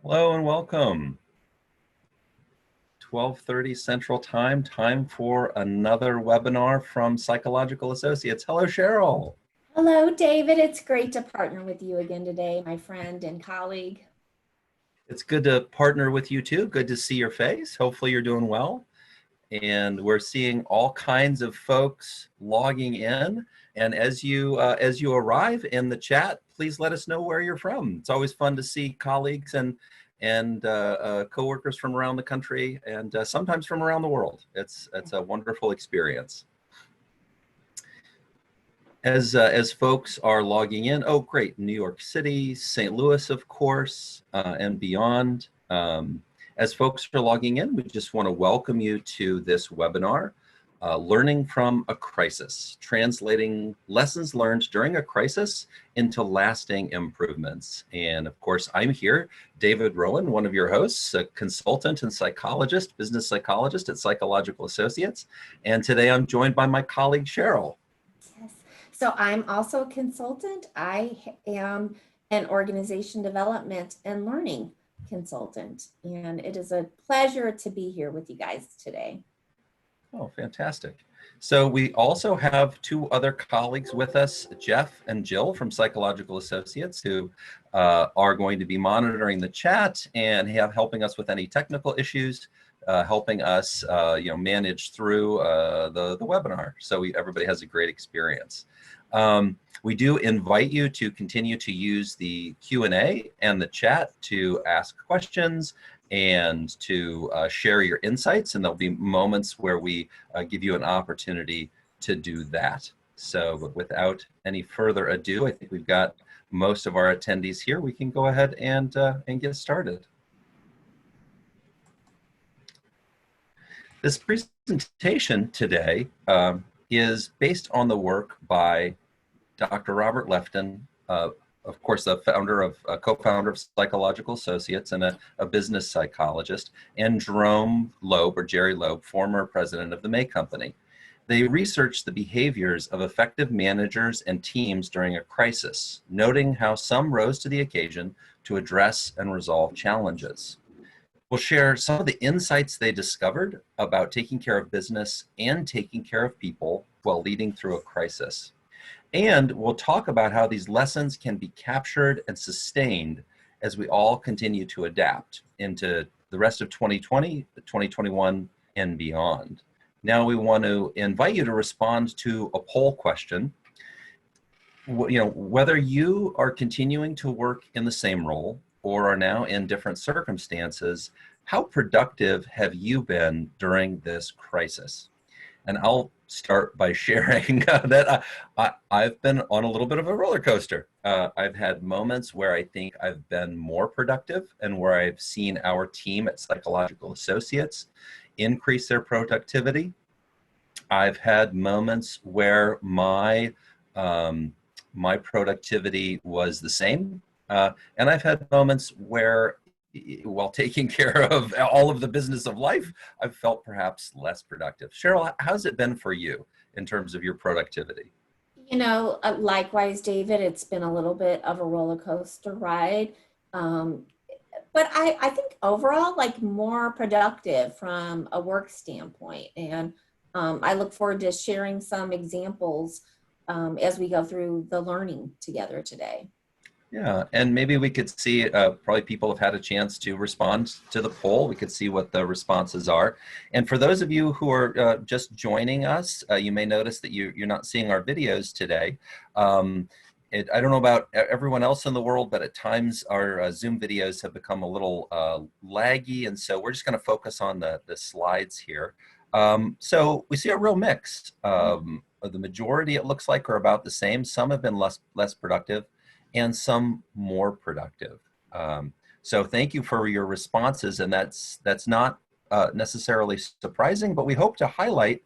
Hello and welcome. 12:30 Central Time, time for another webinar from Psychological Associates. Hello, Cheryl. Hello, David. It's great to partner with you again today, my friend and colleague. It's good to partner with you too. Good to see your face. Hopefully you're doing well. And we're seeing all kinds of folks logging in. And as you arrive in the chat, please let us know where you're from. It's always fun to see colleagues and coworkers from around the country and sometimes from around the world. It's a wonderful experience. As folks are logging in, oh great, New York City, St. Louis, of course, and beyond. As folks are logging in, we just want to welcome you to this webinar, Learning from a Crisis, translating lessons learned during a crisis into lasting improvements. And of course, I'm here, David Rowan, one of your hosts, a consultant and psychologist, business psychologist at Psychological Associates. And today I'm joined by my colleague, Cheryl. Yes. So I'm also a consultant. I am an organization development and learning consultant, and it is a pleasure to be here with you guys today. Oh, fantastic. So we also have two other colleagues with us, Jeff and Jill from Psychological Associates, who are going to be monitoring the chat and helping us with any technical issues, helping us manage through the webinar, so everybody has a great experience. We do invite you to continue to use the Q&A and the chat to ask questions and to share your insights, and there'll be moments where we give you an opportunity to do that. So without any further ado, I think we've got most of our attendees here. We can go ahead and get started. This presentation today is based on the work by Dr. Robert Lefton, of course, the co-founder of Psychological Associates and a business psychologist, and Jerome Loeb, or Jerry Loeb, former president of the May Company. They researched the behaviors of effective managers and teams during a crisis, noting how some rose to the occasion to address and resolve challenges. We'll share some of the insights they discovered about taking care of business and taking care of people while leading through a crisis. And we'll talk about how these lessons can be captured and sustained as we all continue to adapt into the rest of 2020, 2021, and beyond. Now we want to invite you to respond to a poll question. Whether you are continuing to work in the same role or are now in different circumstances, how productive have you been during this crisis? And I'll start by sharing that I've been on a little bit of a roller coaster. I've had moments where I think I've been more productive and where I've seen our team at Psychological Associates increase their productivity. I've had moments where my productivity was the same. And I've had moments where, while taking care of all of the business of life, I've felt perhaps less productive. Cheryl, how's it been for you in terms of your productivity? Likewise, David, it's been a little bit of a roller coaster ride. But I think overall, more productive from a work standpoint. And I look forward to sharing some examples as we go through the learning together today. Yeah, and maybe we could see, probably people have had a chance to respond to the poll. We could see what the responses are. And for those of you who are just joining us, you may notice that you're not seeing our videos today. I don't know about everyone else in the world, but at times our Zoom videos have become a little laggy, and so we're just going to focus on the slides here. So we see a real mix. The majority, it looks like, are about the same. Some have been less productive, and some more productive. So thank you for your responses, and that's not necessarily surprising, but we hope to highlight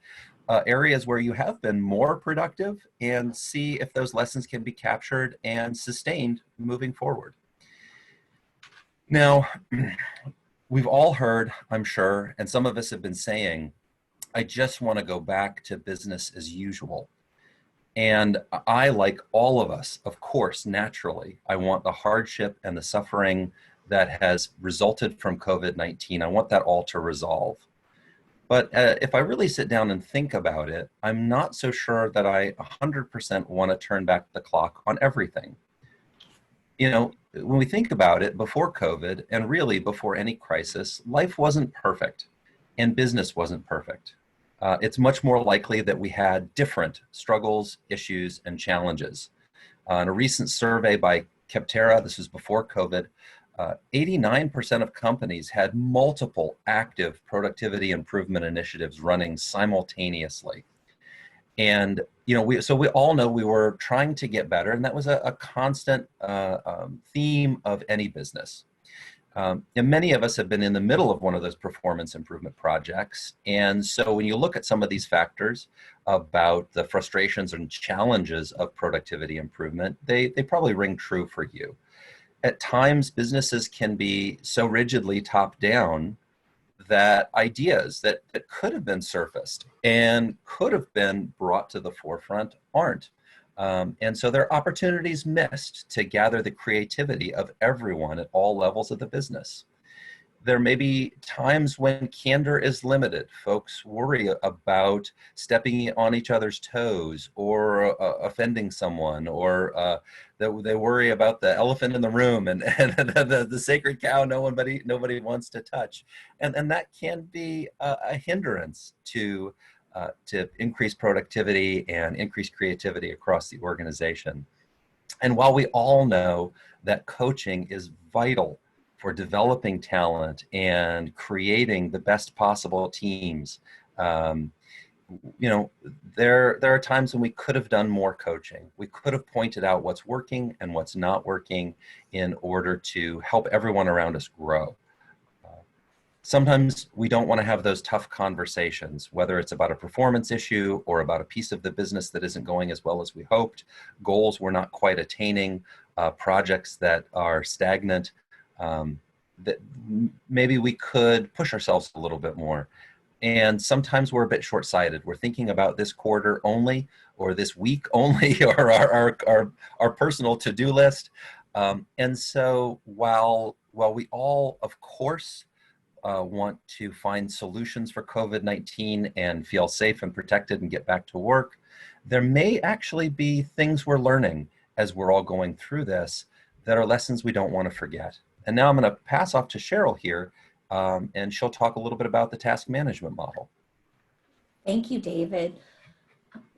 areas where you have been more productive and see if those lessons can be captured and sustained moving forward. Now, we've all heard, I'm sure, and some of us have been saying, I just want to go back to business as usual. And I, like all of us, of course, naturally, I want the hardship and the suffering that has resulted from COVID-19. I want that all to resolve. But if I really sit down and think about it, I'm not so sure that I 100% want to turn back the clock on everything. You know, when we think about it, before COVID and really before any crisis, life wasn't perfect and business wasn't perfect. It's much more likely that we had different struggles, issues, and challenges. In a recent survey by Capterra, this was before COVID, 89% of companies had multiple active productivity improvement initiatives running simultaneously. And we all know we were trying to get better, and that was a constant theme of any business. And many of us have been in the middle of one of those performance improvement projects. And so when you look at some of these factors about the frustrations and challenges of productivity improvement, they probably ring true for you. At times, businesses can be so rigidly top down that ideas that could have been surfaced and could have been brought to the forefront aren't. And so there are opportunities missed to gather the creativity of everyone at all levels of the business. There may be times when candor is limited. Folks worry about stepping on each other's toes or offending someone, or they worry about the elephant in the room and the sacred cow nobody wants to touch. And that can be a hindrance to increase productivity and increase creativity across the organization. And while we all know that coaching is vital for developing talent and creating the best possible teams, there are times when we could have done more coaching. We could have pointed out what's working and what's not working in order to help everyone around us grow. Sometimes we don't want to have those tough conversations, whether it's about a performance issue or about a piece of the business that isn't going as well as we hoped, goals we're not quite attaining, projects that are stagnant, that maybe we could push ourselves a little bit more. And sometimes we're a bit short-sighted. We're thinking about this quarter only, or this week only, or our personal to-do list. And so while we all, of course, want to find solutions for COVID-19 and feel safe and protected and get back to work, there may actually be things we're learning as we're all going through this that are lessons we don't want to forget. And now I'm going to pass off to Cheryl here, and she'll talk a little bit about the task management model. Thank you, David.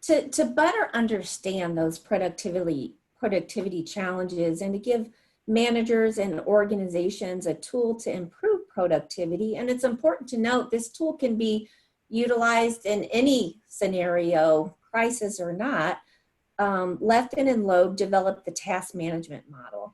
To better understand those productivity challenges and to give managers and organizations a tool to improve productivity, and it's important to note this tool can be utilized in any scenario, crisis or not. Lefton and Loeb developed the task management model.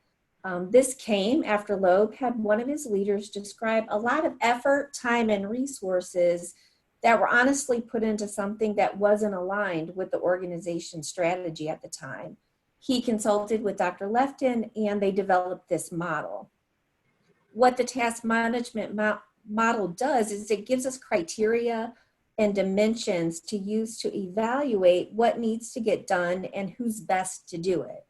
This came after Loeb had one of his leaders describe a lot of effort, time, and resources that were honestly put into something that wasn't aligned with the organization's strategy at the time. He consulted with Dr. Lefton and they developed this model. What the task management model does is it gives us criteria and dimensions to use to evaluate what needs to get done and who's best to do it.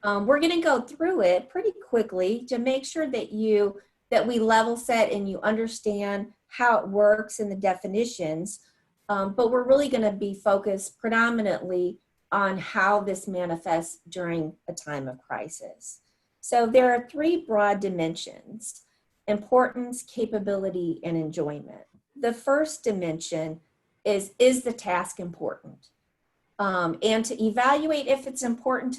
We're going to go through it pretty quickly to make sure that we level set and you understand how it works in the definitions, but we're really going to be focused predominantly on how this manifests during a time of crisis. So there are three broad dimensions: importance, capability, and enjoyment. The first dimension is the task important? And to evaluate if it's important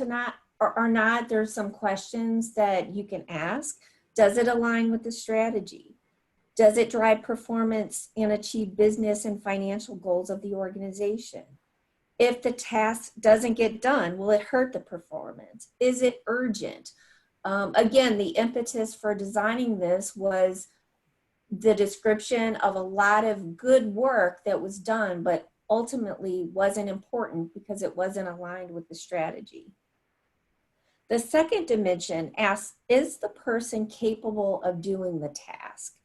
or not, there's some questions that you can ask. Does it align with the strategy? Does it drive performance and achieve business and financial goals of the organization? If the task doesn't get done, will it hurt the performance? Is it urgent? Again, the impetus for designing this was the description of a lot of good work that was done, but ultimately wasn't important because it wasn't aligned with the strategy. The second dimension asks, is the person capable of doing the task?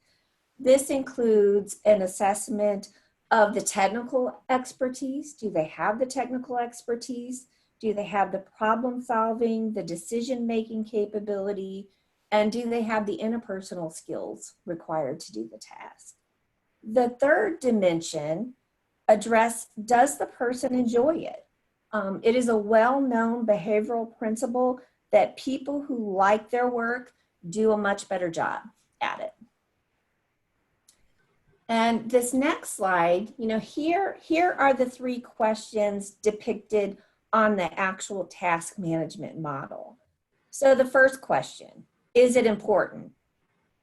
This includes an assessment of the technical expertise. Do they have the technical expertise? Do they have the problem solving, the decision-making capability? And do they have the interpersonal skills required to do the task? The third dimension address, does the person enjoy it? It is a well-known behavioral principle that people who like their work do a much better job at it. And this next slide, here are the 3 questions depicted on the actual task management model. So the first question, is it important?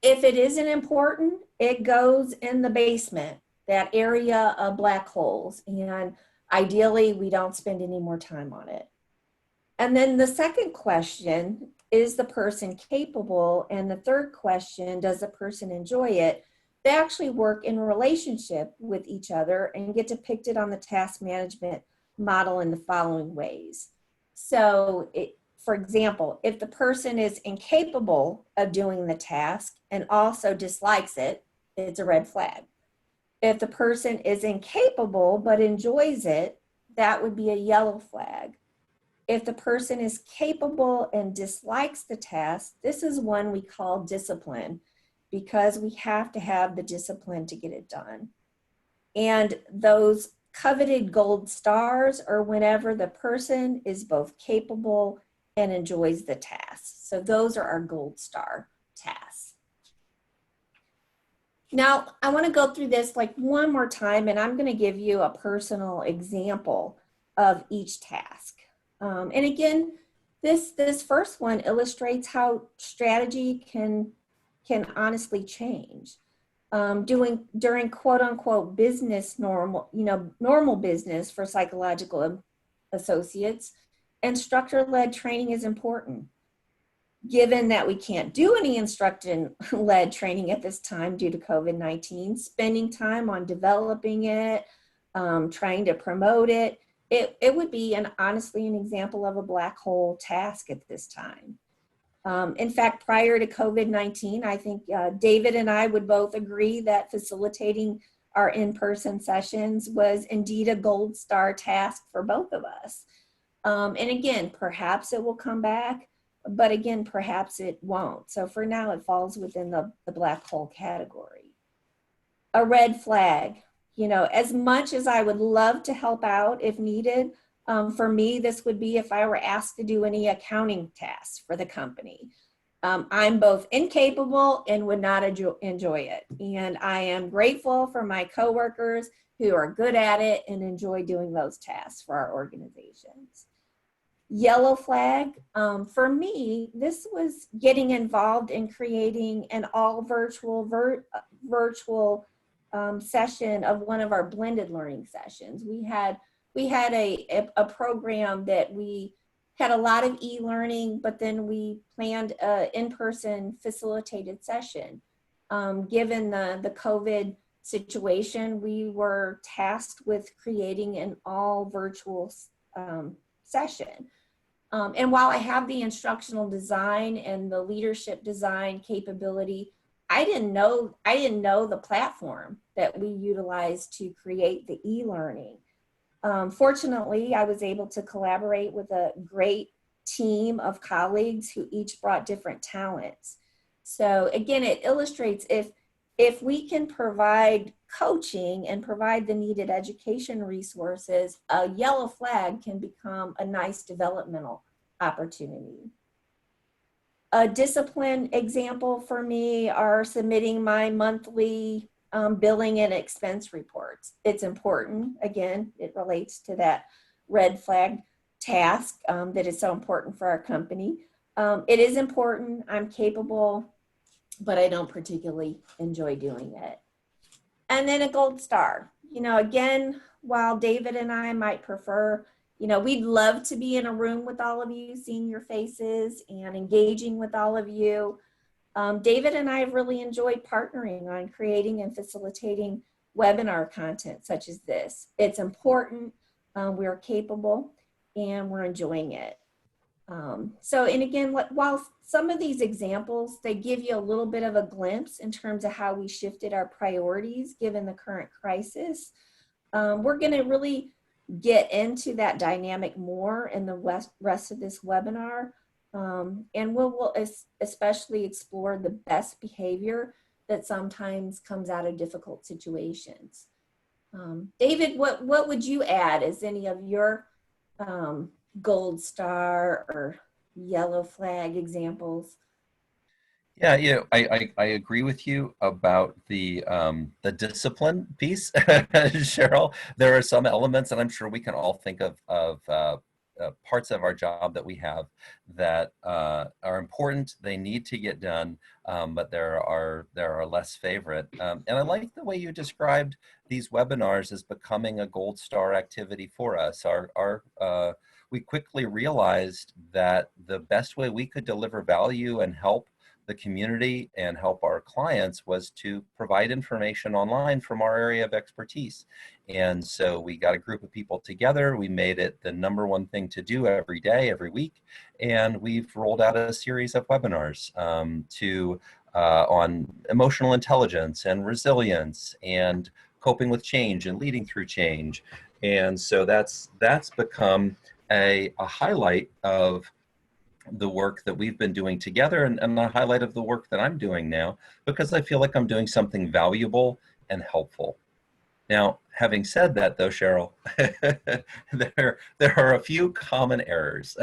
If it isn't important, it goes in the basement, that area of black holes, and ideally we don't spend any more time on it. And then the second question, is the person capable? And the third question, does the person enjoy it? They actually work in relationship with each other and get depicted on the task management model in the following ways. So for example, if the person is incapable of doing the task and also dislikes it, it's a red flag. If the person is incapable but enjoys it, that would be a yellow flag. If the person is capable and dislikes the task, this is one we call discipline, because we have to have the discipline to get it done. And those coveted gold stars are whenever the person is both capable and enjoys the task. So those are our gold star tasks. Now, I want to go through this like one more time, and I'm going to give you a personal example of each task. And again, this first one illustrates how strategy can honestly change. During quote unquote business normal business for psychological associates, instructor-led training is important. Given that we can't do any instructor-led training at this time due to COVID-19, spending time on developing it, trying to promote it, it would be honestly an example of a black hole task at this time. In fact, prior to COVID-19, I think David and I would both agree that facilitating our in-person sessions was indeed a gold star task for both of us. And again, perhaps it will come back, but again, perhaps it won't. So for now, it falls within the black hole category. A red flag. As much as I would love to help out if needed, for me, this would be if I were asked to do any accounting tasks for the company. I'm both incapable and would not enjoy it. And I am grateful for my coworkers who are good at it and enjoy doing those tasks for our organizations. Yellow flag, for me, this was getting involved in creating an all virtual session of one of our blended learning sessions. We had a program that we had a lot of e-learning, but then we planned an in-person facilitated session. Given the COVID situation, we were tasked with creating an all virtual session. And while I have the instructional design and the leadership design capability, I didn't know the platform that we utilized to create the e-learning. Fortunately, I was able to collaborate with a great team of colleagues who each brought different talents. So again, it illustrates if we can provide coaching and provide the needed education resources, a yellow flag can become a nice developmental opportunity. A discipline example for me are submitting my monthly billing and expense reports. It's important. Again, it relates to that red flag task that is so important for our company. It is important. I'm capable, but I don't particularly enjoy doing it. And then a gold star. Again, while David and I might prefer, we'd love to be in a room with all of you, seeing your faces and engaging with all of you. David and I have really enjoyed partnering on creating and facilitating webinar content such as this. It's important, we're capable, and we're enjoying it. And again, while some of these examples, they give you a little bit of a glimpse in terms of how we shifted our priorities given the current crisis, we're gonna really get into that dynamic more in the rest of this webinar. And we'll especially explore the best behavior that sometimes comes out of difficult situations. David, what would you add as any of your gold star or yellow flag examples? Yeah, I agree with you about the discipline piece, Cheryl. There are some elements, and I'm sure we can all think of parts of our job that we have that are important. They need to get done, but there are less favorite. And I like the way you described these webinars as becoming a gold star activity for us. We quickly realized that the best way we could deliver value and help the community and help our clients was to provide information online from our area of expertise. And so we got a group of people together. We made it the #1 thing to do every day, every week. And we've rolled out a series of webinars on emotional intelligence and resilience and coping with change and leading through change. And so that's become a highlight of the work that we've been doing together, and the highlight of the work that I'm doing now, because I feel like I'm doing something valuable and helpful. Now, having said that, though, Cheryl, there are a few common errors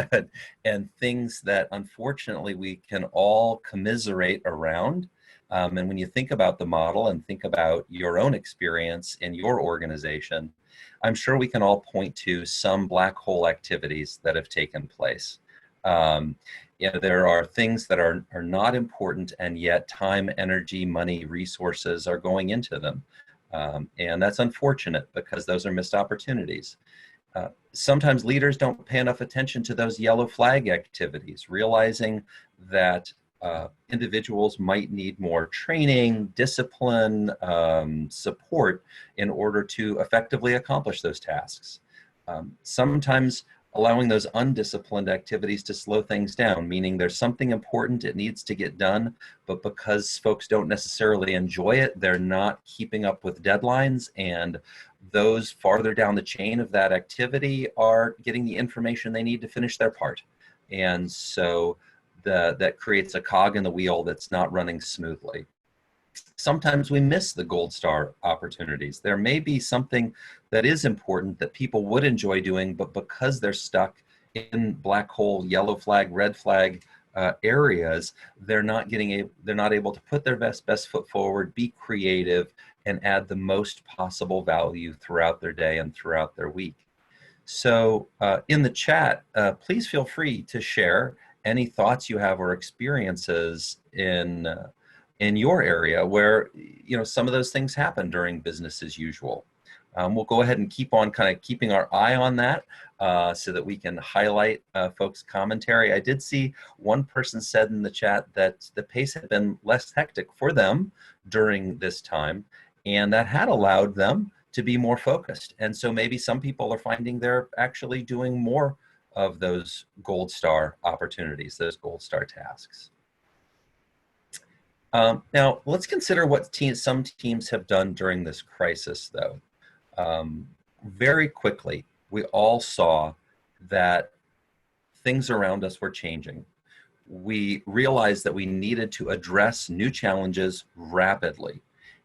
and things that unfortunately we can all commiserate around. And when you think about the model and think about your own experience in your organization, I'm sure we can all point to some black hole activities that have taken place. There are things that are not important, and yet time, energy, money, resources are going into them. And that's unfortunate because those are missed opportunities. Sometimes leaders don't pay enough attention to those yellow flag activities, realizing that individuals might need more training, discipline, support in order to effectively accomplish those tasks. Sometimes allowing those undisciplined activities to slow things down, meaning there's something important, it needs to get done, but because folks don't necessarily enjoy it, they're not keeping up with deadlines, and those farther down the chain of that activity are getting the information they need to finish their part. And so that creates a cog in the wheel that's not running smoothly. Sometimes we miss the gold star opportunities. There may be something that is important that people would enjoy doing, but because they're stuck in black hole, yellow flag, red flag areas, they're not able to put their best foot forward, be creative, and add the most possible value throughout their day and throughout their week. So in the chat, please feel free to share any thoughts you have or experiences in your area where some of those things happen during business as usual. We'll go ahead and keep on kind of keeping our eye on that so that we can highlight folks' commentary. I did see one person said in the chat that the pace had been less hectic for them during this time, and that had allowed them to be more focused. And so maybe some people are finding they're actually doing more of those gold star opportunities, those gold star tasks. Now, let's consider what some teams have done during this crisis, though. Very quickly, we all saw that things around us were changing. We realized that we needed to address new challenges rapidly,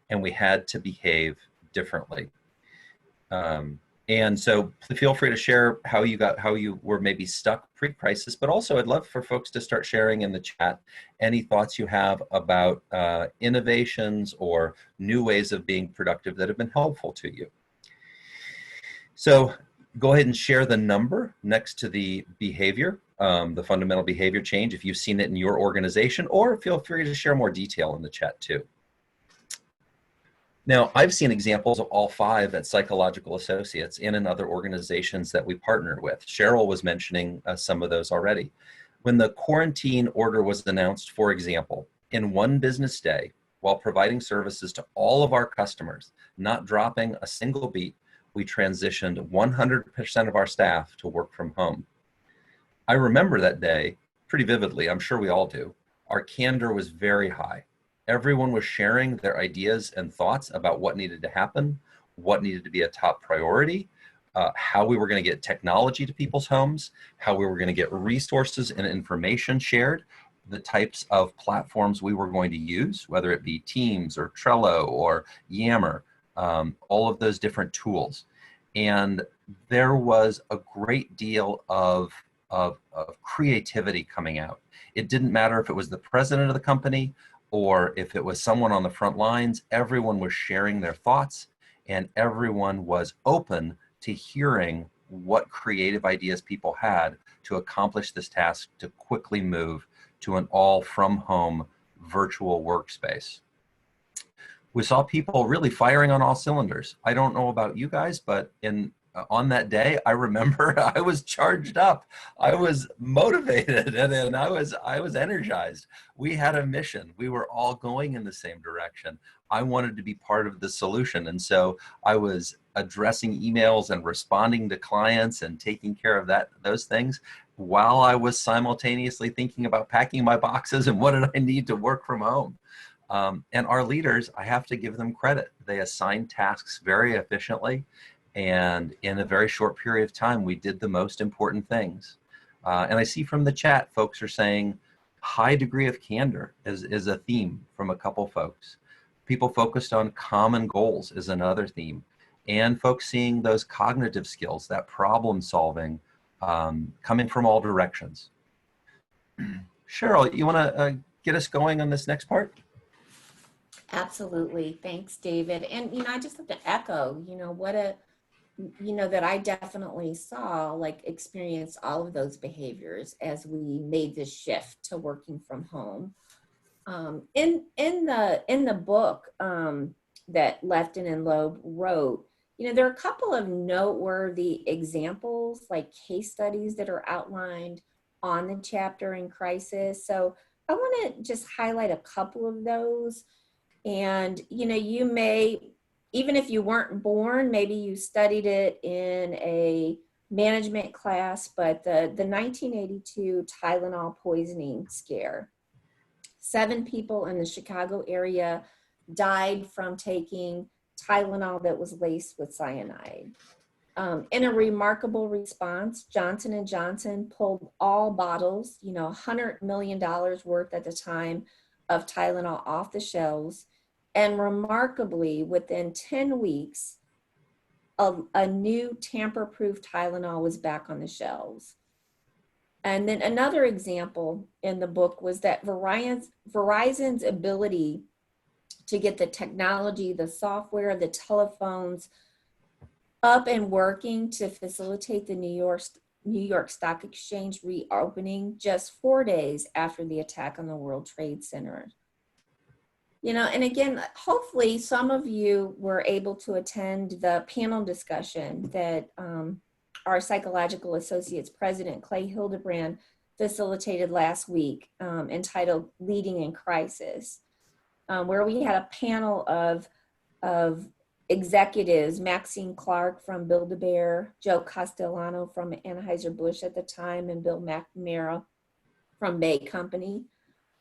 and we had to behave differently. And so feel free to share how you were maybe stuck pre-crisis, but also I'd love for folks to start sharing in the chat any thoughts you have about innovations or new ways of being productive that have been helpful to you. So go ahead and share the number next to the behavior, the fundamental behavior change, if you've seen it in your organization, or feel free to share more detail in the chat too. Now, I've seen examples of all 5 at Psychological Associates and in other organizations that we partner with. Cheryl was mentioning some of those already. When the quarantine order was announced, for example, in one business day, while providing services to all of our customers, not dropping a single beat, we transitioned 100% of our staff to work from home. I remember that day pretty vividly. I'm sure we all do. Our candor was very high. Everyone was sharing their ideas and thoughts about what needed to happen, what needed to be a top priority, how we were going to get technology to people's homes, how we were going to get resources and information shared, the types of platforms we were going to use, whether it be Teams or Trello or Yammer, all of those different tools. And there was a great deal of creativity coming out. It didn't matter if it was the president of the company or if it was someone on the front lines. Everyone was sharing their thoughts, and everyone was open to hearing what creative ideas people had to accomplish this task, to quickly move to an all from home virtual workspace. We saw people really firing on all cylinders. I don't know about you guys, but on that day, I remember I was charged up. I was motivated, and I was energized. We had a mission. We were all going in the same direction. I wanted to be part of the solution. And so I was addressing emails and responding to clients and taking care of those things while I was simultaneously thinking about packing my boxes and what did I need to work from home. And our leaders, I have to give them credit. They assigned tasks very efficiently. And in a very short period of time, we did the most important things. And I see from the chat, folks are saying high degree of candor is a theme from a couple folks. People focused on common goals is another theme. And folks seeing those cognitive skills, that problem solving, coming from all directions. Cheryl, you want to get us going on this next part? Absolutely. Thanks, David. And, I just have to echo, that I definitely saw, experienced all of those behaviors as we made this shift to working from home. In the book that Lefton and Loeb wrote, there are a couple of noteworthy examples, like case studies that are outlined on the chapter in Crisis. So I want to just highlight a couple of those. And, you may, even if you weren't born, maybe you studied it in a management class, but the 1982 Tylenol poisoning scare. 7 people in the Chicago area died from taking Tylenol that was laced with cyanide. In a remarkable response, Johnson & Johnson pulled all bottles, $100 million worth at the time of Tylenol off the shelves. And remarkably, within 10 weeks, a new tamper-proof Tylenol was back on the shelves. And then another example in the book was that Verizon's ability to get the technology, the software, the telephones up and working to facilitate the New York Stock Exchange reopening just 4 days after the attack on the World Trade Center. And again, hopefully some of you were able to attend the panel discussion that our Psychological Associates President, Clay Hildebrand, facilitated last week, entitled Leading in Crisis, where we had a panel of executives, Maxine Clark from Build-A-Bear, Joe Castellano from Anheuser-Busch at the time, and Bill McNamara from Bay Company.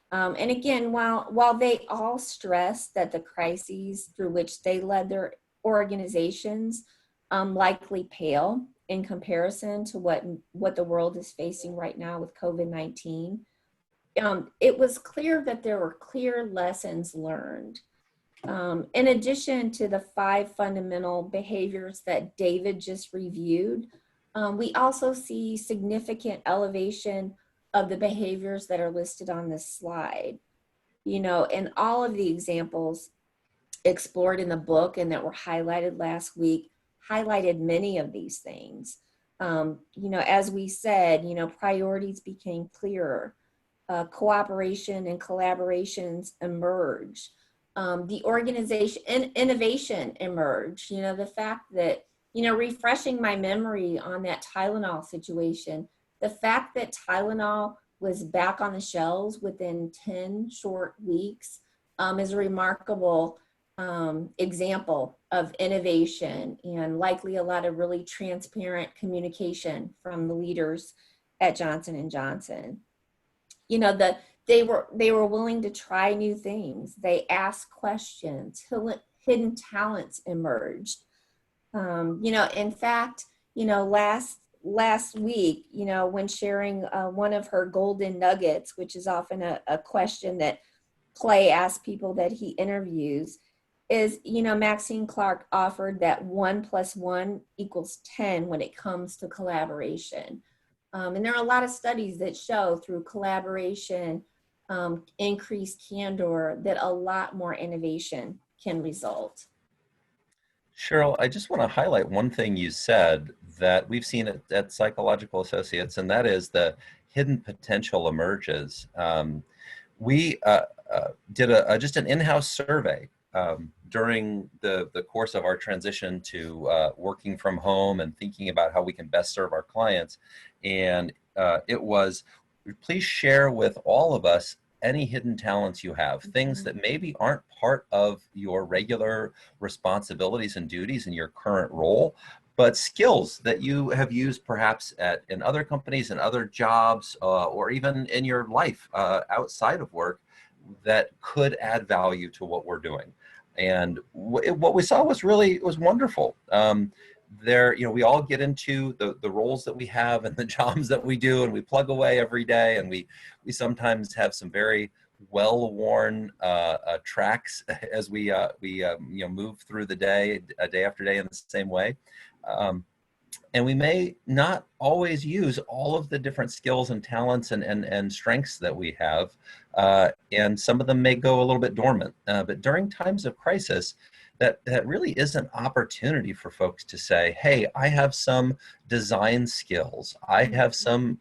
And again, while they all stressed that the crises through which they led their organizations likely pale in comparison to what the world is facing right now with COVID-19, it was clear that there were clear lessons learned. In addition to the 5 fundamental behaviors that David just reviewed, we also see significant elevation of the behaviors that are listed on this slide. And all of the examples explored in the book and that were highlighted last week highlighted many of these things. As we said, priorities became clearer. Cooperation and collaborations emerged. The organization and innovation emerged. The fact that, refreshing my memory on that Tylenol situation, the fact that Tylenol was back on the shelves within 10 short weeks is a remarkable example of innovation, and likely a lot of really transparent communication from the leaders at Johnson & Johnson. They were willing to try new things. They asked questions. Hidden talents emerged. In fact, last week, when sharing one of her golden nuggets, which is often a question that Clay asks people that he interviews, is, Maxine Clark offered that 1+1 = 10 when it comes to collaboration. And there are a lot of studies that show through collaboration, increased candor, that a lot more innovation can result. Cheryl, I just want to highlight one thing you said that we've seen at Psychological Associates, and that is the hidden potential emerges. We did just an in-house survey during the course of our transition to working from home and thinking about how we can best serve our clients. And it was, please share with all of us any hidden talents you have, things that maybe aren't part of your regular responsibilities and duties in your current role, but skills that you have used perhaps in other companies and other jobs, or even in your life outside of work, that could add value to what we're doing. And what we saw was wonderful. We all get into the roles that we have and the jobs that we do, and we plug away every day, and we sometimes have some very well-worn tracks as we move through the day after day in the same way. And we may not always use all of the different skills and talents and strengths that we have, and some of them may go a little bit dormant. But during times of crisis, that really is an opportunity for folks to say, hey, I have some design skills. I have some,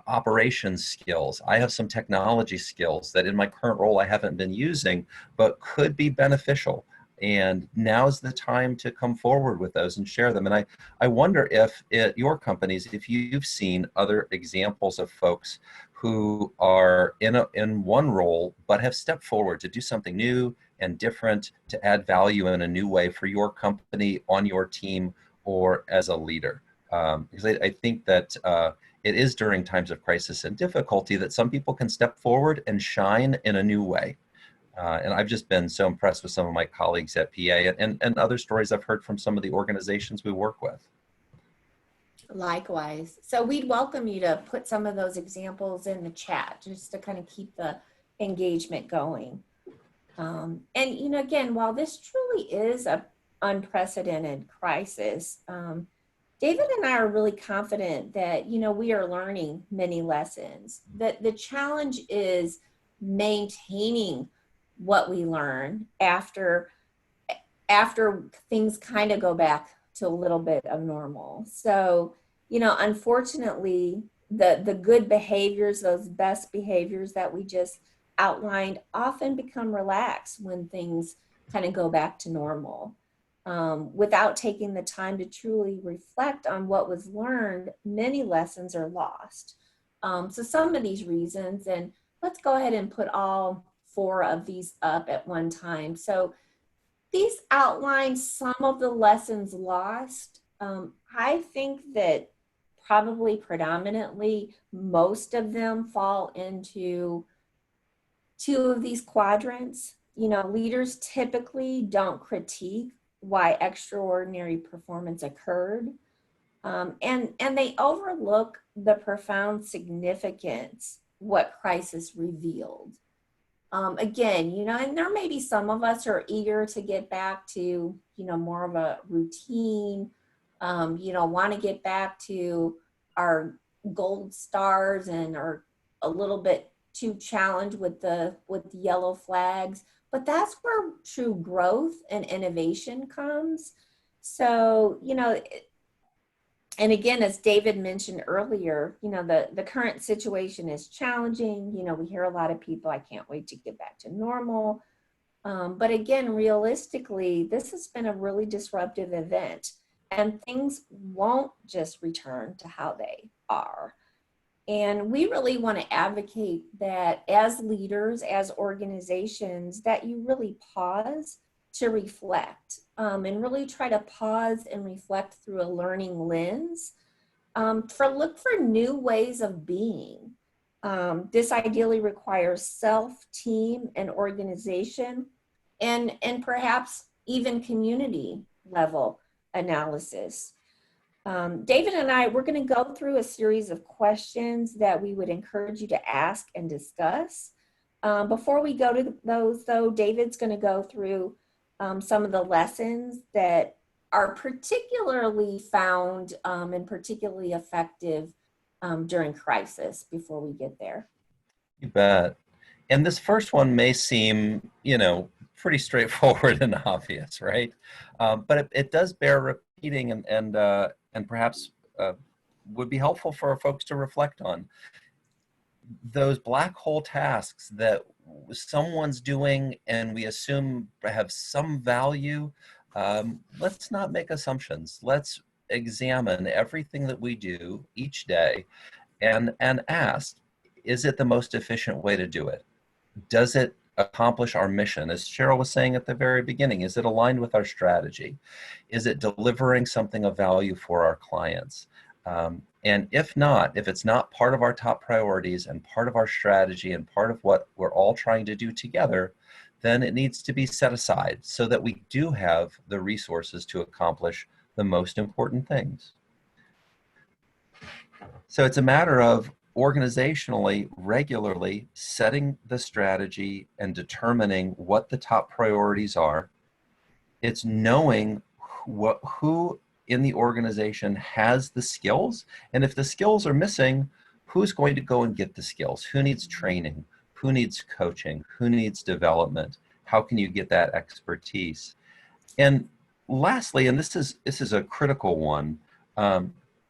operations skills. I have some technology skills that in my current role I haven't been using, but could be beneficial. And now's the time to come forward with those and share them. And I wonder if at your companies, if you've seen other examples of folks who are in one role, but have stepped forward to do something new and different, to add value in a new way for your company, on your team, or as a leader. Because I think that it is during times of crisis and difficulty that some people can step forward and shine in a new way. And I've just been so impressed with some of my colleagues at PA and other stories I've heard from some of the organizations we work with. Likewise. So we'd welcome you to put some of those examples in the chat just to kind of keep the engagement going. And, again, while this truly is an unprecedented crisis, David and I are really confident that, we are learning many lessons. That the challenge is maintaining what we learn after things kind of go back to a little bit of normal. So, unfortunately, the good behaviors, those best behaviors that we just outlined, often become relaxed when things kind of go back to normal. Without taking the time to truly reflect on what was learned, many lessons are lost. So some of these reasons, and let's go ahead and put all 4 of these up at one time. So these outline some of the lessons lost. I think that probably predominantly most of them fall into 2 of these quadrants. Leaders typically don't critique why extraordinary performance occurred, and they overlook the profound significance what crisis revealed. Again, and there may be some of us who are eager to get back to, more of a routine, want to get back to our gold stars and are a little bit too challenged with the yellow flags. But that's where true growth and innovation comes. So, and again, as David mentioned earlier, the current situation is challenging. We hear a lot of people, I can't wait to get back to normal. But again, realistically, this has been a really disruptive event, and things won't just return to how they are. And we really want to advocate that as leaders, as organizations, that you really pause to reflect, and really try to pause and reflect through a learning lens, look for new ways of being. This ideally requires self, team, and organization, and perhaps even community level analysis. David and I, we're going to go through a series of questions that we would encourage you to ask and discuss. Before we go to those, though, David's going to go through some of the lessons that are particularly found and particularly effective during crisis before we get there. You bet. And this first one may seem, pretty straightforward and obvious, right? But it does bear repeating and perhaps would be helpful for folks to reflect on. Those black hole tasks that someone's doing and we assume have some value, let's not make assumptions. Let's examine everything that we do each day and ask, is it the most efficient way to do it? Does it accomplish our mission? As Cheryl was saying at the very beginning, is it aligned with our strategy? Is it delivering something of value for our clients? And if not, if it's not part of our top priorities and part of our strategy and part of what we're all trying to do together, then it needs to be set aside so that we do have the resources to accomplish the most important things. So it's a matter of organizationally, regularly setting the strategy and determining what the top priorities are. It's knowing who in the organization has the skills, and if the skills are missing, who's going to go and get the skills? Who needs training? Who needs coaching? Who needs development? How can you get that expertise? And lastly, and this is a critical one,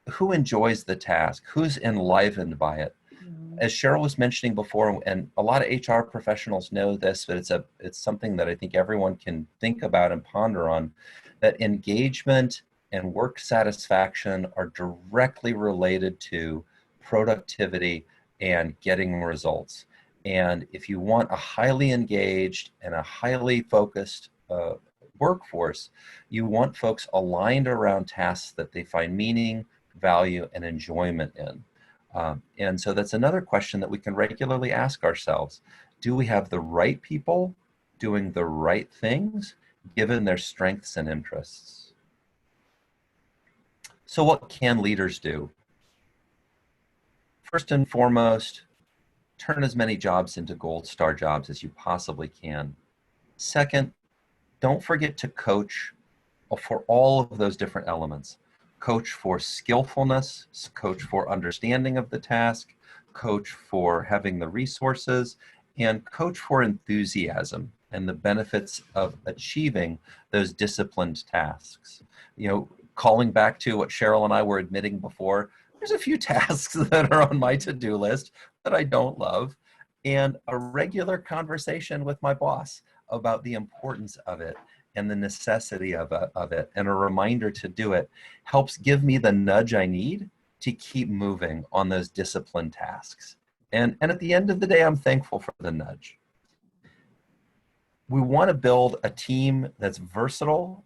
who enjoys the task? Who's enlivened by it? As Cheryl was mentioning before, and a lot of HR professionals know this, but it's something that I think everyone can think about and ponder on, that engagement and work satisfaction are directly related to productivity and getting results. And if you want a highly engaged and a highly focused workforce, you want folks aligned around tasks that they find meaning, value, and enjoyment in. And so that's another question that we can regularly ask ourselves. Do we have the right people doing the right things given their strengths and interests? So what can leaders do? First and foremost, turn as many jobs into gold star jobs as you possibly can. Second, don't forget to coach for all of those different elements. Coach for skillfulness, coach for understanding of the task, coach for having the resources, and coach for enthusiasm and the benefits of achieving those disciplined tasks. Calling back to what Cheryl and I were admitting before, there's a few tasks that are on my to-do list that I don't love, and a regular conversation with my boss about the importance of it and the necessity of it, and a reminder to do it helps give me the nudge I need to keep moving on those disciplined tasks. And at the end of the day, I'm thankful for the nudge. We want to build a team that's versatile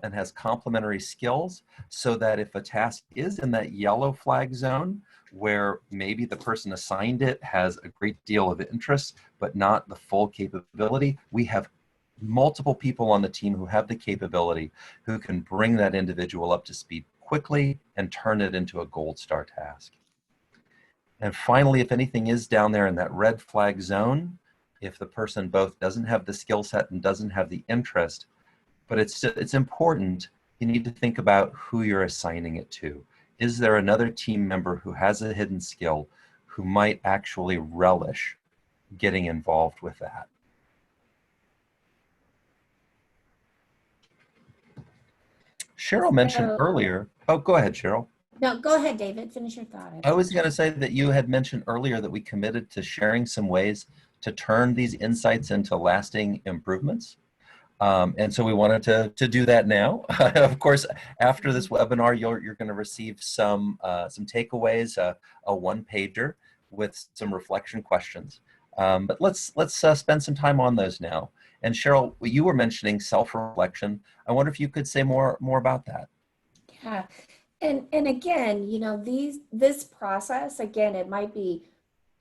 and has complementary skills, so that if a task is in that yellow flag zone, where maybe the person assigned it has a great deal of interest, but not the full capability, we have multiple people on the team who have the capability, who can bring that individual up to speed quickly and turn it into a gold star task. And finally, if anything is down there in that red flag zone, if the person both doesn't have the skill set and doesn't have the interest, but it's important, you need to think about who you're assigning it to. Is there another team member who has a hidden skill who might actually relish getting involved with that? Cheryl mentioned earlier, oh, go ahead, Cheryl. No, go ahead, David. Finish your thought. I was going to say that you had mentioned earlier that we committed to sharing some ways to turn these insights into lasting improvements. And so we wanted to do that now. Of course, after this webinar, you're going to receive some takeaways, a one-pager with some reflection questions. But let's spend some time on those now. And Cheryl, you were mentioning self-reflection. I wonder if you could say more about that. Yeah, and again, this process, again, it might be,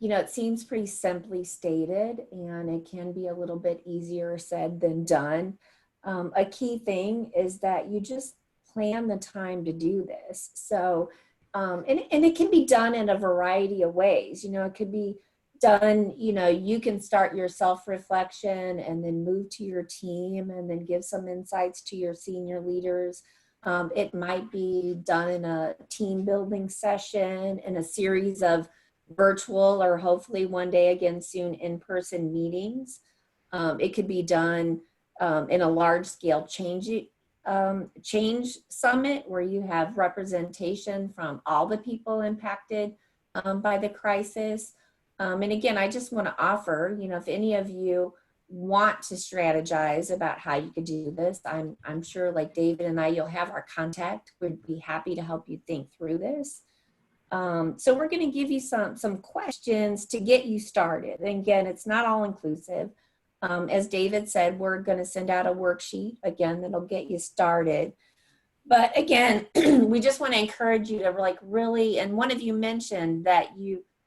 it seems pretty simply stated, and it can be a little bit easier said than done. A key thing is that you just plan the time to do this. So, and it can be done in a variety of ways. You know, it could be done, you know, you can start your self-reflection and then move to your team and then give some insights to your senior leaders. It might be done in a team building session, in a series of virtual or hopefully one day again soon in-person meetings. It could be done in a large scale change summit where you have representation from all the people impacted by the crisis. And again, I just want to offer, you know, if any of you want to strategize about how you could do this, I'm sure like David and I, you'll have our contact. We'd be happy to help you think through this. So we're going to give you some questions to get you started. And again, it's not all inclusive. As David said, we're going to send out a worksheet again that'll get you started. But again, we just want to encourage you to like really, and one of you mentioned that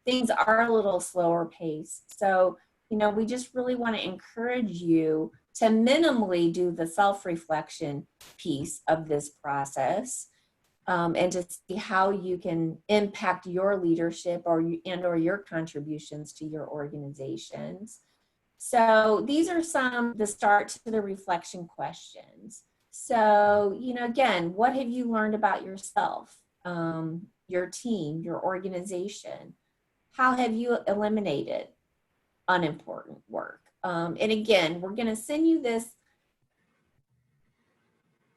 things are a little slower paced. So, you know, we just really want to encourage you to minimally do the self-reflection piece of this process, and to see how you can impact your leadership or your contributions to your organizations. So these are the start to the reflection questions. So, you know, again, what have you learned about yourself, your team, your organization? How have you eliminated unimportant work? And again, we're going to send you this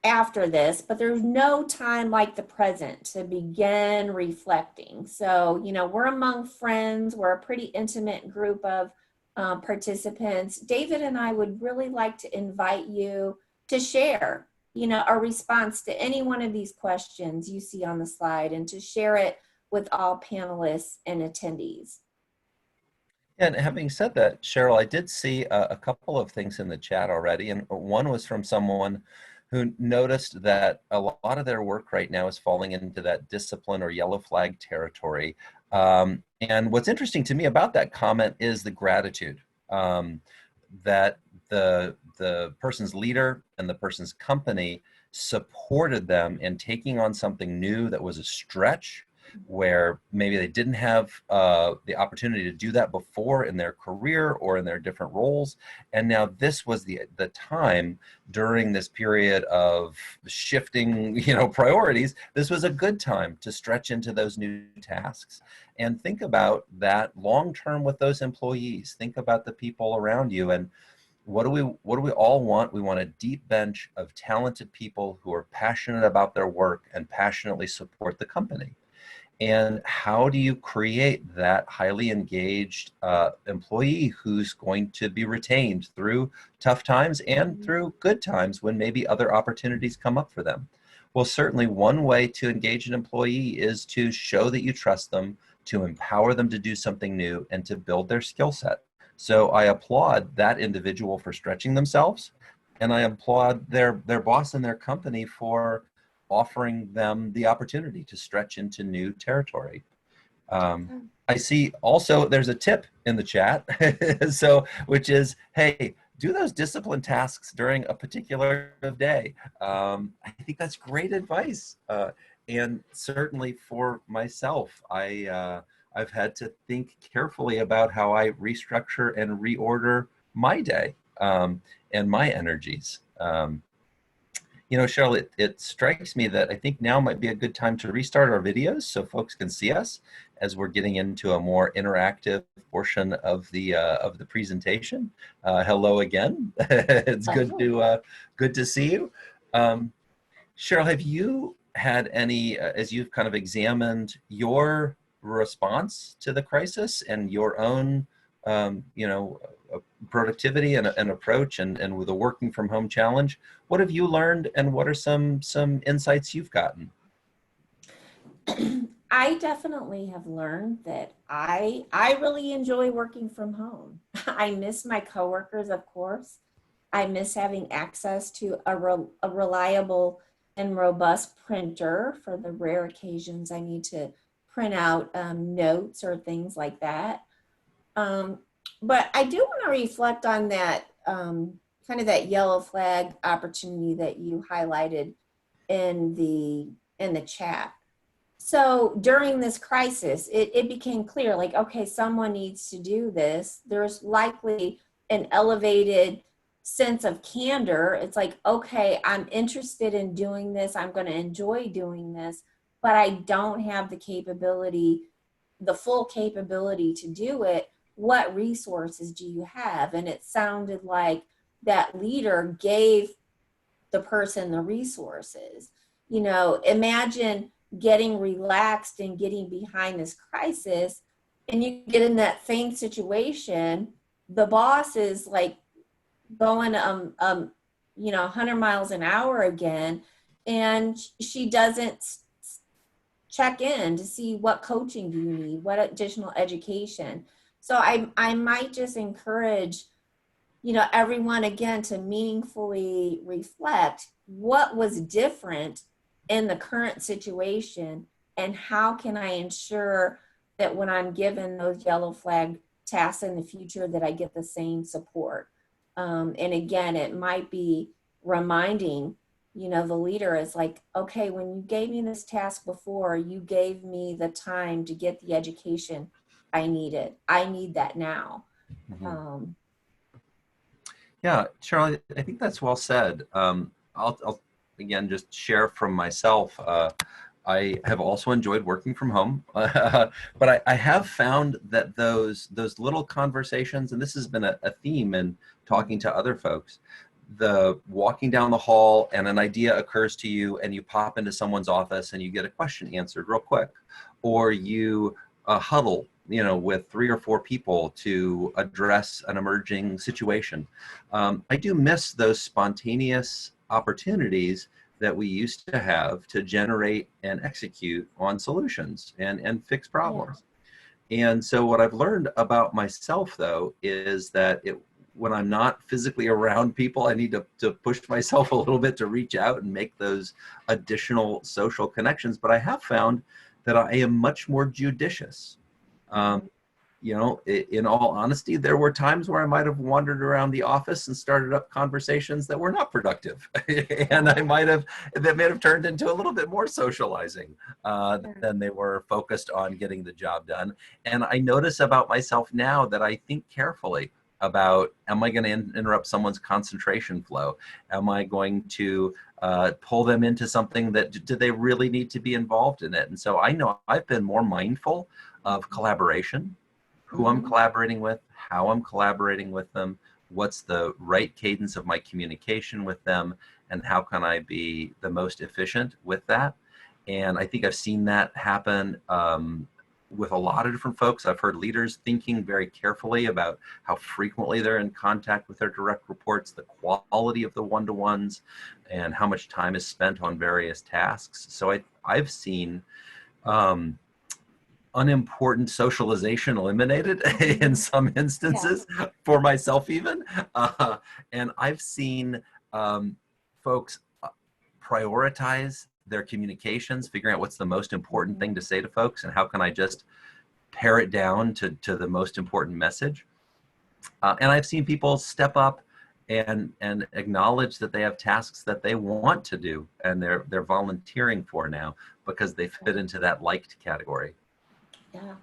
after this, but there's no time like the present to begin reflecting. So, you know, we're among friends. We're a pretty intimate group of participants. David and I would really like to invite you to share, you know, a response to any one of these questions you see on the slide and to share it with all panelists and attendees. And having said that, Cheryl, I did see a couple of things in the chat already, and one was from someone who noticed that a lot of their work right now is falling into that discipline or yellow flag territory. And what's interesting to me about that comment is the gratitude that the person's leader and the person's company supported them in taking on something new that was a stretch, where maybe they didn't have the opportunity to do that before in their career or in their different roles. And now this was the time during this period of shifting, you know, priorities. This was a good time to stretch into those new tasks and think about that long term with those employees. Think about the people around you. And what do we all want? We want a deep bench of talented people who are passionate about their work and passionately support the company. And how do you create that highly engaged employee who's going to be retained through tough times and through good times when maybe other opportunities come up for them? Well, certainly one way to engage an employee is to show that you trust them, to empower them to do something new, and to build their skill set. So I applaud that individual for stretching themselves, and I applaud their boss and their company for offering them the opportunity to stretch into new territory. I see also there's a tip in the chat, so which is, hey, do those discipline tasks during a particular day. I think that's great advice, and certainly for myself, I've had to think carefully about how I restructure and reorder my day and my energies. You know, Cheryl, it strikes me that I think now might be a good time to restart our videos so folks can see us as we're getting into a more interactive portion of the presentation. Hello again. It's good to see you. Cheryl, have you had any, as you've kind of examined your response to the crisis and your own, you know, productivity and approach and with a working from home challenge, what have you learned and what are some insights you've gotten? I definitely have learned that I really enjoy working from home. I miss my coworkers, of course. I miss having access to a reliable and robust printer for the rare occasions I need to print out notes or things like that. But I do want to reflect on that kind of that yellow flag opportunity that you highlighted, in the chat. So during this crisis, it became clear, like, okay, someone needs to do this. There's likely an elevated sense of candor. It's like, okay, I'm interested in doing this. I'm going to enjoy doing this, but I don't have the capability, the full capability to do it. What resources do you have? And it sounded like that leader gave the person the resources. You know, imagine getting relaxed and getting behind this crisis, and you get in that same situation. The boss is like going 100 miles an hour again, and she doesn't check in to see what coaching do you need, what additional education. So I might just encourage, you know, everyone again to meaningfully reflect what was different in the current situation, and how can I ensure that when I'm given those yellow flag tasks in the future that I get the same support. And again, it might be reminding, you know, the leader is like, okay, when you gave me this task before, you gave me the time to get the education I needed. I need that now. Um, Yeah, Cheryl, I think that's well said. I'll again just share from myself. I have also enjoyed working from home, but I have found that those little conversations, and this has been a theme in talking to other folks, the walking down the hall and an idea occurs to you and you pop into someone's office and you get a question answered real quick, or you huddle, you know, with 3 or 4 people to address an emerging situation. I do miss those spontaneous opportunities that we used to have to generate and execute on solutions and fix problems. Yeah. And so what I've learned about myself, though, is that when I'm not physically around people, I need to push myself a little bit to reach out and make those additional social connections. But I have found that I am much more judicious. You know, in all honesty, there were times where I might have wandered around the office and started up conversations that were not productive, and that might have turned into a little bit more socializing than they were focused on getting the job done. And I notice about myself now that I think carefully about, am I going to interrupt someone's concentration flow? Am I going to pull them into something that, do they really need to be involved in it? And so I know I've been more mindful of collaboration, who I'm collaborating with, how I'm collaborating with them, what's the right cadence of my communication with them, and how can I be the most efficient with that. And I think I've seen that happen with a lot of different folks. I've heard leaders thinking very carefully about how frequently they're in contact with their direct reports, the quality of the one-to-ones, and how much time is spent on various tasks. So I've seen unimportant socialization eliminated in some instances, for myself even. And I've seen folks prioritize their communications, figuring out what's the most important thing to say to folks and how can I just pare it down to the most important message. And I've seen people step up and acknowledge that they have tasks that they want to do and they're volunteering for now because they fit into that liked category. Yeah,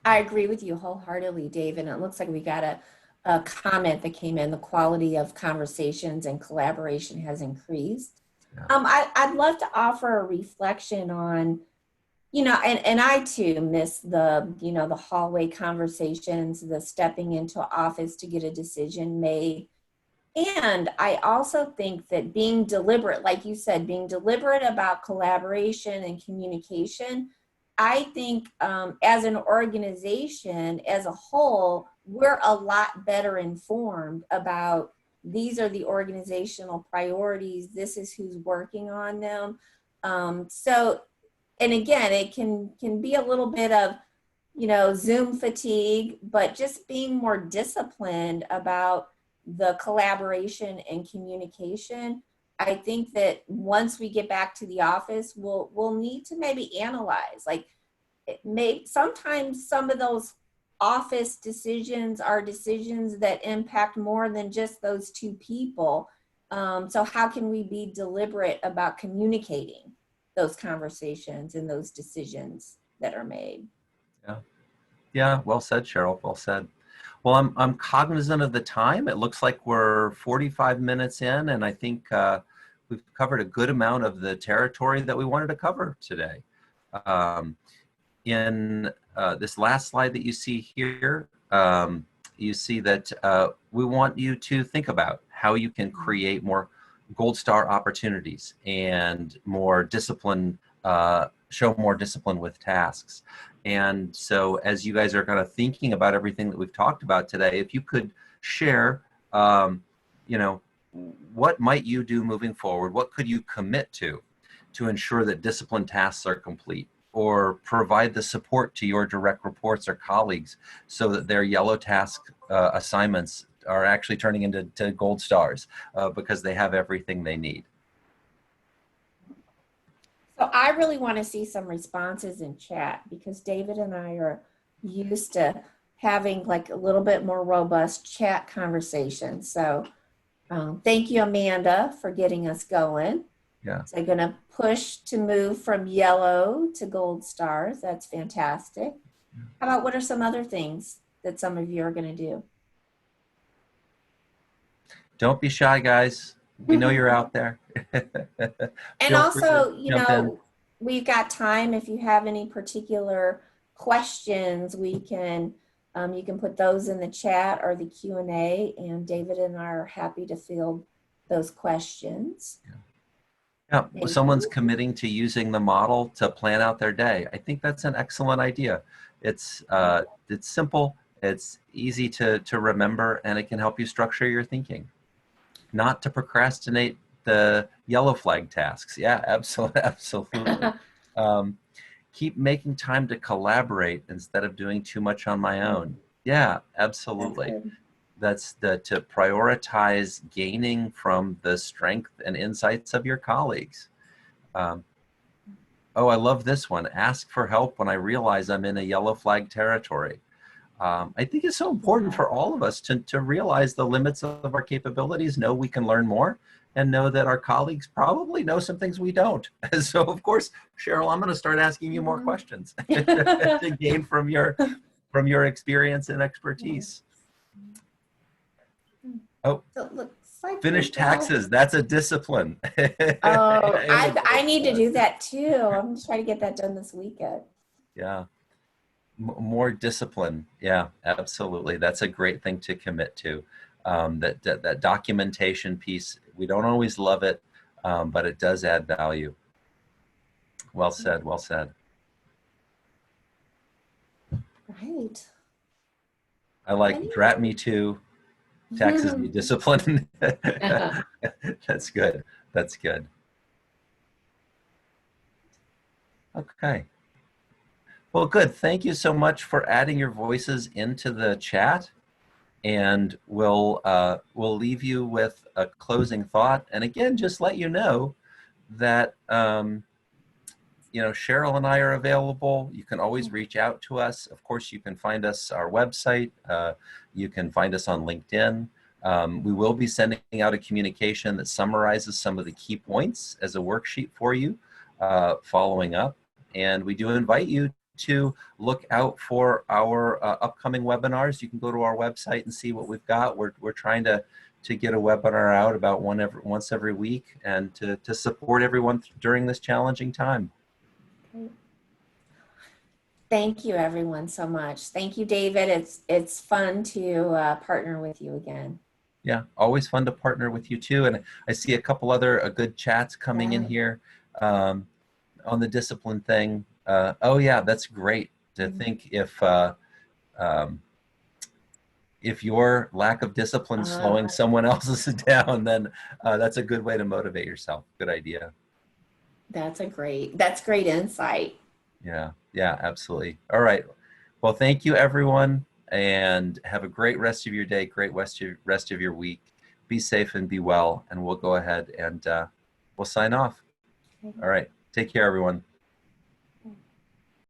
I agree with you wholeheartedly, Dave. And it looks like we got a comment that came in. The quality of conversations and collaboration has increased. Yeah. I'd love to offer a reflection on, you know, and I too miss the, you know, the hallway conversations, the stepping into office to get a decision made. And I also think that being deliberate, like you said, being deliberate about collaboration and communication, I think as an organization, as a whole, we're a lot better informed about these are the organizational priorities. This is who's working on them. So, and again, it can be a little bit of, you know, Zoom fatigue, but just being more disciplined about the collaboration and communication. I think that once we get back to the office, we'll need to maybe analyze, like, sometimes some of those office decisions are decisions that impact more than just those 2 people. So how can we be deliberate about communicating those conversations and those decisions that are made? Yeah. Yeah. Well said, Cheryl. Well said. Well, I'm cognizant of the time. It looks like we're 45 minutes in, and I think we've covered a good amount of the territory that we wanted to cover today. Um, in this last slide that you see here, you see that we want you to think about how you can create more gold star opportunities and more discipline, show more discipline with tasks. And so as you guys are kind of thinking about everything that we've talked about today, if you could share, you know, what might you do moving forward? What could you commit to ensure that discipline tasks are complete? Or provide the support to your direct reports or colleagues so that their yellow task assignments are actually turning into gold stars because they have everything they need. So I really want to see some responses in chat because David and I are used to having like a little bit more robust chat conversation. So thank you, Amanda, for getting us going. Yeah. So I'm going to push to move from yellow to gold stars. That's fantastic. How about what are some other things that some of you are going to do? Don't be shy, guys. We know you're out there. And Feel free to also, you jump in. know, we've got time. If you have any particular questions, we can you can put those in the chat or the Q&A, and David and I are happy to field those questions. Yeah, Thank someone's you. committing to using the model to plan out their day. I think that's an excellent idea. It's simple, it's easy to remember, and it can help you structure your thinking. Not to procrastinate the yellow flag tasks. Yeah, absolutely, absolutely. Keep making time to collaborate instead of doing too much on my own. Yeah, absolutely. That's to prioritize gaining from the strength and insights of your colleagues. Oh, I love this one. Ask for help when I realize I'm in a yellow flag territory. I think it's so important for all of us to realize the limits of our capabilities, know we can learn more, and know that our colleagues probably know some things we don't. So, of course, Cheryl, I'm going to start asking you more questions to gain from your experience and expertise. Oh, So it looks like finish taxes. That's a discipline. Oh, I need to do that too. I'm going to try to get that done this weekend. Yeah. More discipline. Yeah, absolutely. That's a great thing to commit to. That documentation piece, we don't always love it, but it does add value. Well said, well said. Right. I like drat me too, taxes me discipline. That's good. That's good. Okay. Well, good. Thank you so much for adding your voices into the chat. And we'll leave you with a closing thought. And again, just let you know that Cheryl and I are available. You can always reach out to us. Of course, you can find us our website. You can find us on LinkedIn. We will be sending out a communication that summarizes some of the key points as a worksheet for you following up. And we do invite you to look out for our upcoming webinars. You can go to our website and see what we've got. We're trying to get a webinar out about once every week and to support everyone during this challenging time. Thank you, everyone, so much. Thank you, David. It's fun to partner with you again. Yeah, always fun to partner with you too. And I see a couple other good chats coming in here on the discipline thing. Oh yeah, that's great to think if your lack of discipline is slowing someone else's down, then that's a good way to motivate yourself. Good idea. That's great insight. Yeah, yeah, absolutely. All right. Well, thank you, everyone, and have a great rest of your day, great rest of your week. Be safe and be well, and we'll go ahead and we'll sign off. All right. Take care, everyone.